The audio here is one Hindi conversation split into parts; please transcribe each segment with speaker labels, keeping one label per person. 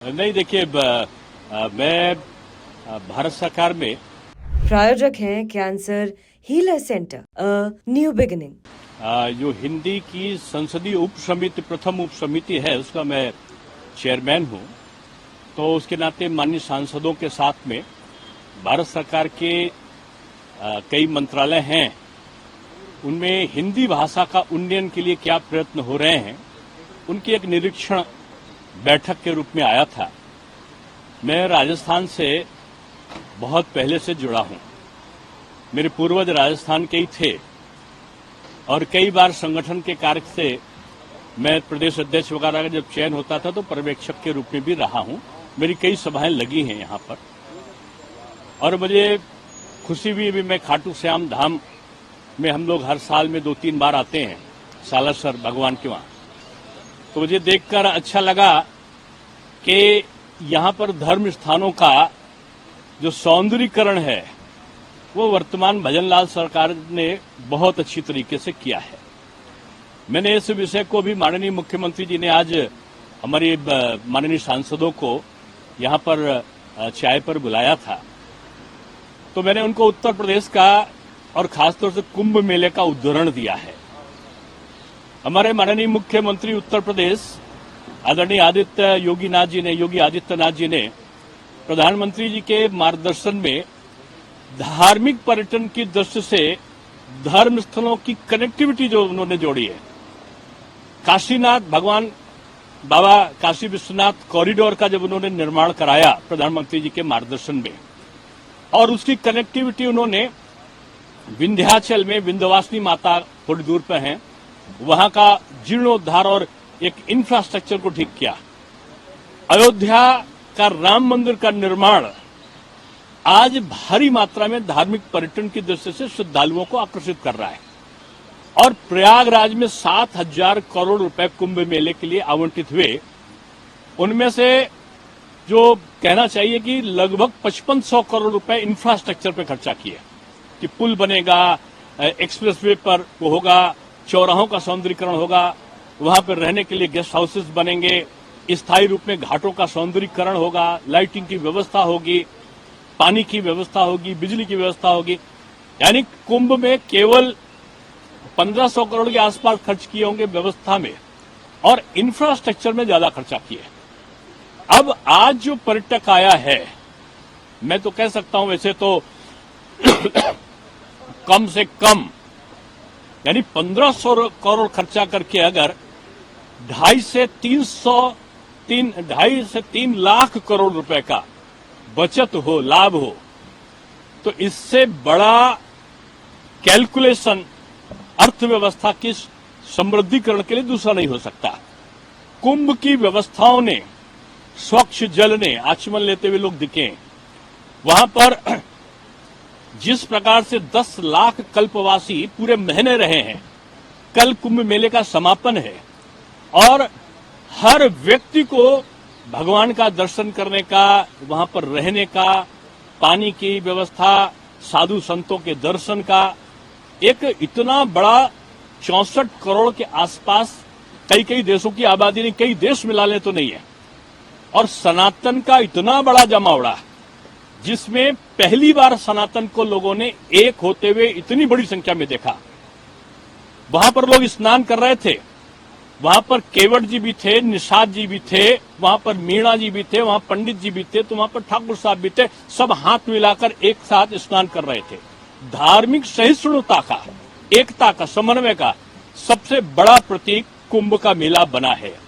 Speaker 1: नहीं, देखिए मैं भारत सरकार में
Speaker 2: प्रायोजक हैं cancer healer centre a new beginning.
Speaker 1: जो हिंदी की संसदीय उप समिति प्रथम उप समिति है उसका मैं चेयरमैन हूं। तो उसके नाते माननीय सांसदों के साथ में भारत सरकार के कई मंत्रालय हैं, उनमें हिंदी भाषा का उन्नयन के लिए क्या प्रयत्न हो रहे हैं, उनकी एक निरीक्षण बैठक के रूप में आया था। मैं राजस्थान से बहुत पहले से जुड़ा हूं। मेरे पूर्वज राजस्थान के ही थे और कई बार संगठन के कार्य से मैं प्रदेश अध्यक्ष वगैरह का जब चयन होता था तो पर्यवेक्षक के रूप में भी रहा हूं। मेरी कई सभाएं लगी हैं यहां पर और मुझे खुशी भी मैं खाटू श्याम धाम में हम लोग हर साल में 2-3 बार आते हैं, सालासर भगवान के वहां। तो मुझे देखकर अच्छा लगा कि यहां पर धर्म स्थानों का जो सौंदर्यीकरण है वो वर्तमान भजनलाल सरकार ने बहुत अच्छी तरीके से किया है। मैंने इस विषय को भी माननीय मुख्यमंत्री जी ने आज हमारे माननीय सांसदों को यहां पर चाय पर बुलाया था, तो मैंने उनको उत्तर प्रदेश का और खासतौर से कुंभ मेले का उदाहरण दिया है। हमारे माननीय मुख्यमंत्री उत्तर प्रदेश आदरणीय योगी आदित्यनाथ जी ने प्रधानमंत्री जी के मार्गदर्शन में धार्मिक पर्यटन की दृष्टि से धर्म स्थलों की कनेक्टिविटी जो उन्होंने जोड़ी है, काशीनाथ भगवान बाबा काशी विश्वनाथ कॉरिडोर का जब उन्होंने निर्माण कराया प्रधानमंत्री जी के मार्गदर्शन में, और उसकी कनेक्टिविटी उन्होंने विंध्याचल में विंध्यवासिनी माता थोड़ी दूर पर हैं, वहां का जीर्णोद्धार और एक इंफ्रास्ट्रक्चर को ठीक किया। अयोध्या का राम मंदिर का निर्माण आज भारी मात्रा में धार्मिक पर्यटन की दृष्टि से श्रद्धालुओं को आकर्षित कर रहा है और प्रयागराज में 7,000 करोड़ रुपए कुंभ मेले के लिए आवंटित हुए। उनमें से जो कहना चाहिए कि लगभग 5500 करोड़ रुपए इंफ्रास्ट्रक्चर पर खर्चा किए कि पुल बनेगा, एक्सप्रेसवे पर वो होगा, चौराहों का सौंदर्यीकरण होगा, वहां पर रहने के लिए गेस्ट हाउसेस बनेंगे, स्थायी रूप में घाटों का सौंदर्यीकरण होगा, लाइटिंग की व्यवस्था होगी, पानी की व्यवस्था होगी, बिजली की व्यवस्था होगी। यानी कुंभ में केवल 1500 करोड़ के आसपास खर्च किए होंगे व्यवस्था में और इंफ्रास्ट्रक्चर में ज्यादा खर्चा किए। अब आज जो पर्यटक आया है, मैं तो कह सकता हूं वैसे तो कम से कम यानी 1500 करोड़ खर्चा करके अगर 2.5 से 3 लाख करोड़ रुपए का बचत हो, लाभ हो, तो इससे बड़ा कैलकुलेशन अर्थव्यवस्था की समृद्धिकरण के लिए दूसरा नहीं हो सकता। कुंभ की व्यवस्थाओं ने, स्वच्छ जल ने, आचमन लेते हुए लोग दिखे, वहां पर जिस प्रकार से 10 लाख कल्पवासी पूरे महीने रहे हैं, कल कुंभ मेले का समापन है और हर व्यक्ति को भगवान का दर्शन करने का, वहां पर रहने का, पानी की व्यवस्था, साधु संतों के दर्शन का एक इतना बड़ा 64 करोड़ के आसपास कई देशों की आबादी ने, कई देश मिला ले तो नहीं है, और सनातन का इतना बड़ा जमावड़ा जिसमें पहली बार सनातन को लोगों ने एक होते हुए इतनी बड़ी संख्या में देखा। वहां पर लोग स्नान कर रहे थे, वहां पर केवट जी भी थे, निषाद जी भी थे, वहां पर मीणा जी भी थे, वहां पंडित जी भी थे, तो वहां पर ठाकुर साहब भी थे, सब हाथ मिलाकर एक साथ स्नान कर रहे थे। धार्मिक सहिष्णुता का, एकता का, समन्वय का सबसे बड़ा प्रतीक कुंभ का मेला बना है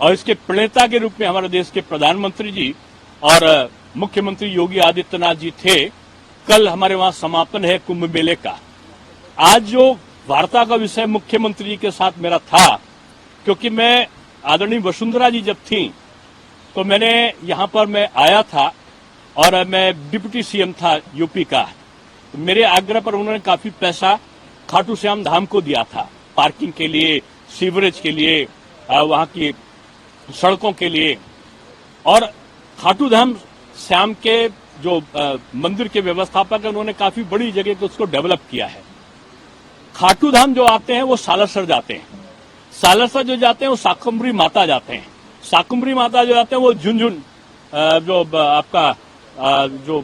Speaker 1: और इसके प्रणेता के रूप में हमारे देश के प्रधानमंत्री जी और मुख्यमंत्री योगी आदित्यनाथ जी थे। कल हमारे वहां समापन है कुंभ मेले का। आज जो वार्ता का विषय मुख्यमंत्री जी के साथ मेरा था, क्योंकि मैं आदरणीय वसुंधरा जी जब थी तो मैंने यहां पर मैं आया था और मैं डिप्टी सीएम था यूपी का, तो मेरे आग्रह पर उन्होंने काफी पैसा खाटू श्याम धाम को दिया था, पार्किंग के लिए, सीवरेज के लिए, वहां की सड़कों के लिए, और खाटू धाम श्याम के जो मंदिर के व्यवस्थापक है उन्होंने काफी बड़ी जगह को उसको डेवलप किया है। खाटू धाम जो आते हैं वो सालासर जाते हैं, सालासर जो जाते हैं वो शाकंभरी माता जाते हैं, शाकुंभरी माता जो आते हैं वो झुंझुन आपका जो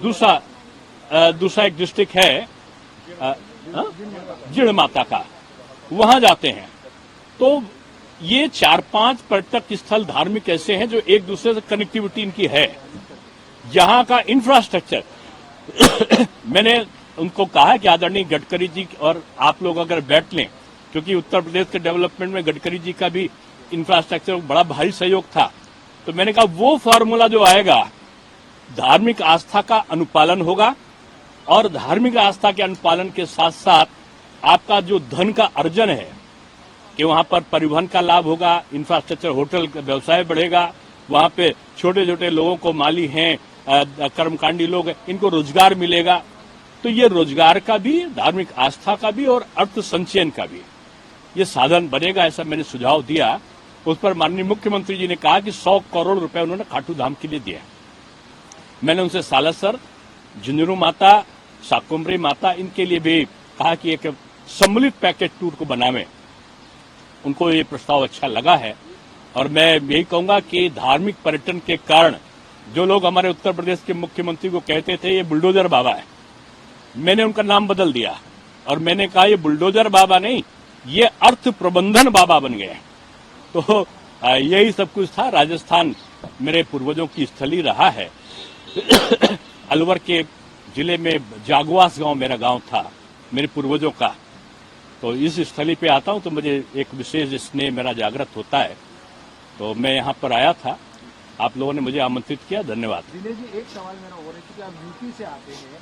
Speaker 1: दूसरा एक डिस्ट्रिक्ट है जीण माता का, वहां जाते हैं। तो ये 4-5 पर्यटक स्थल धार्मिक ऐसे हैं जो एक दूसरे से कनेक्टिविटी इनकी है। जहां का इंफ्रास्ट्रक्चर मैंने उनको कहा है कि आदरणीय गडकरी जी और आप लोग अगर बैठ लें, क्योंकि उत्तर प्रदेश के डेवलपमेंट में गडकरी जी का भी इंफ्रास्ट्रक्चर बड़ा भारी सहयोग था, तो मैंने कहा वो फॉर्मूला जो आएगा, धार्मिक आस्था का अनुपालन होगा और धार्मिक आस्था के अनुपालन के साथ साथ आपका जो धन का अर्जन है कि वहां पर परिवहन का लाभ होगा, इंफ्रास्ट्रक्चर, होटल का व्यवसाय बढ़ेगा, वहां पे छोटे छोटे लोगों को, माली हैं, कर्मकांडी लोग हैं, इनको रोजगार मिलेगा। तो ये रोजगार का भी, धार्मिक आस्था का भी और अर्थ संचयन का भी ये साधन बनेगा, ऐसा मैंने सुझाव दिया। उस पर माननीय मुख्यमंत्री जी ने कहा कि 100 करोड़ रुपए उन्होंने खाटू धाम के लिए दिया। मैंने उनसे सालासर, झुंझुनू माता, शाकुंभरी माता, इनके लिए भी कहा कि एक सम्मिलित पैकेज टूर को बनावे। उनको ये प्रस्ताव अच्छा लगा है और मैं यही कहूंगा कि धार्मिक पर्यटन के कारण जो लोग हमारे उत्तर प्रदेश के मुख्यमंत्री को कहते थे ये बुलडोजर बाबा है, मैंने उनका नाम बदल दिया और मैंने कहा ये बुलडोजर बाबा नहीं, ये अर्थ प्रबंधन बाबा बन गए। तो यही सब कुछ था। राजस्थान मेरे पूर्वजों की स्थली रहा है। अलवर के जिले में जागवास गांव मेरा गांव था, मेरे पूर्वजों का। तो इस स्थली पे आता हूं तो मुझे एक विशेष स्नेह मेरा जागृत होता है। तो मैं यहाँ पर आया था, आप लोगों ने मुझे आमंत्रित किया, धन्यवाद।
Speaker 3: दिनेश जी, एक सवाल मेरा और है कि आप यूपी से आते हैं,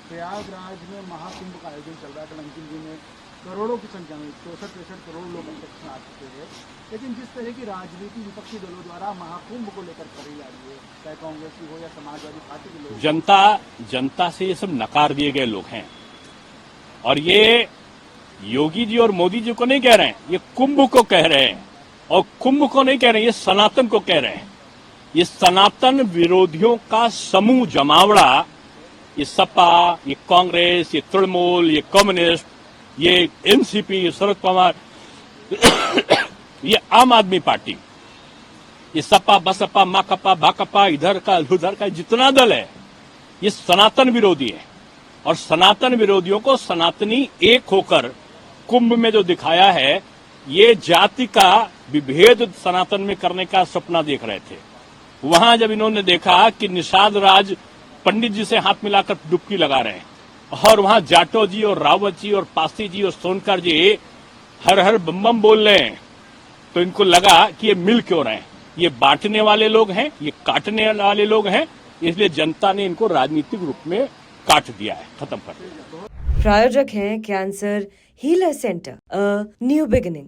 Speaker 3: प्रयागराज में महाकुंभ का आयोजन चल रहा है, कलमकिन जी में करोड़ों की संख्या में 64-63 करोड़ लोग अब तक आ चुके हैं, लेकिन जिस तरह की राजनीति विपक्षी दलों द्वारा महाकुंभ को लेकर करी जा रही है, चाहे कांग्रेस की हो या समाजवादी पार्टी के लोग,
Speaker 1: जनता से ये सब नकार दिए गए लोग हैं। और ये योगी जी और मोदी जी को नहीं कह रहे हैं, ये कुंभ को कह रहे हैं। और कुंभ को नहीं कह रहे हैं, ये सनातन को कह रहे हैं। ये सनातन विरोधियों का समूह जमावड़ा, ये सपा, ये कांग्रेस, ये तृणमूल, ये कम्युनिस्ट, ये एनसीपी, शरद पवार, ये आम आदमी पार्टी, ये सपा, बसपा, माकपा, भाकपा, इधर का उधर का जितना दल है, ये सनातन विरोधी है। और सनातन विरोधियों को सनातनी एक होकर कुंभ में जो दिखाया है, ये जाति का विभेद सनातन में करने का सपना देख रहे थे। वहां जब इन्होंने देखा कि निषाद राज पंडित जी से हाथ मिलाकर डुबकी लगा रहे हैं और वहां जाटो जी और रावत जी और पासी जी और सोनकर जी हर हर बम बम बोल रहे हैं, तो इनको लगा कि ये मिल क्यों रहे हैं, ये बांटने वाले लोग हैं, ये काटने वाले लोग हैं, इसलिए जनता ने इनको राजनीतिक रूप में काट दिया है, खत्म कर दिया।
Speaker 2: प्रायोजक हैं cancer healer centre, a new beginning.